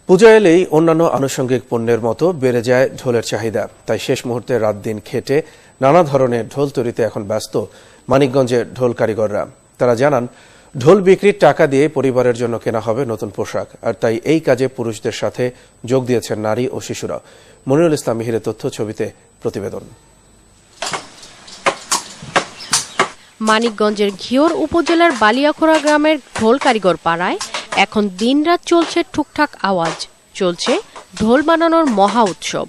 পূজা এলেই অন্যান্য আনুষঙ্গিক পণ্যের মতো বেড়ে যায় ঢোলের চাহিদা। তাই শেষ মুহূর্তে রাত দিন খেটে নানা ধরনের ঢোল তৈরিতে এখন ব্যস্ত মানিকগঞ্জের ঢোল কারিগররা। তারা জানান, ঢোল বিক্রির টাকা দিয়ে পরিবারের জন্য কেনা হবে নতুন পোশাক। আর তাই এই কাজে পুরুষদের সাথে যোগ দিয়েছেন নারী ও শিশুরা। মনিরুল ইসলাম মিহিরের তথ্য, ছবিতে প্রতিবেদন। মানিকগঞ্জের ঘিওর উপজেলার বালিয়াখোড়া গ্রামের ঢোল কারিগর পাড়ায় এখন দিনরাত চলছে ঠুকঠাক আওয়াজ, চলছে ঢোল বানানোর মহা উৎসব।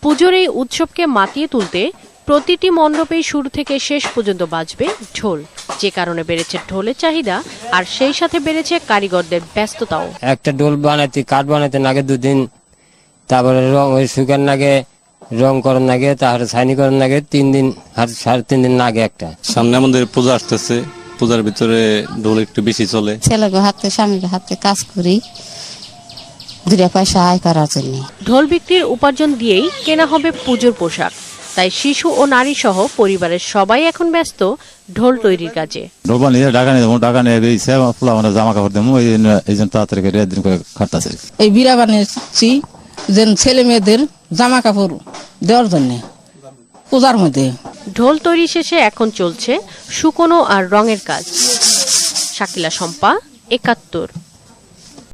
পুজোর এই উৎসবকে মাতিয়ে তুলতে প্রতিটি মণ্ডপেই শুরু থেকে শেষ পর্যন্ত বাজবে ঢোল, যে কারণে বেড়েছে ঢোলের চাহিদা আর সেই সাথে বেড়েছে কারিগরদের ব্যস্ততাও। একটা ঢোল বানাইতে কাঠ বানাইতে লাগে 2 দিন, তারপরে রং ওই শুকার লাগে, রং করার লাগে, তারপরে ছাইনি করার লাগে 3 দিন, 3.5 দিন লাগে একটা। সামনে আমাদের পূজা আসতেছে, পূজার ভিতরে ঢোল একটু বেশি চলে। ছেলেকে হাতে স্বামীর হাতে কাজ করি 2 পয়সা আয় করার জন্য। ঢোল বিক্রির উপার্জন দিয়েই কেনা হবে পুজোর পোশাক। তাই শিশু ও নারী সহ পরিবারের সবাই এখন ব্যস্ত ঢোল তৈরির কাজে। ঢোল বানিয়ে ঢাকা নিয়ে জামা কাপড় দেবো, এই জন্য তাড়াতাড়ি করে দিন করে খাটতেছে। এই বিড়া বানিয়েছি যে ছেলে মেয়েদের জামা কাপড় দেওয়ার জন্য পূজার মধ্যে। ঢোল তৈরি শেষে এখন চলছে শুকনো আর রঙের কাজ। শাকিলা শম্পা, ৭১।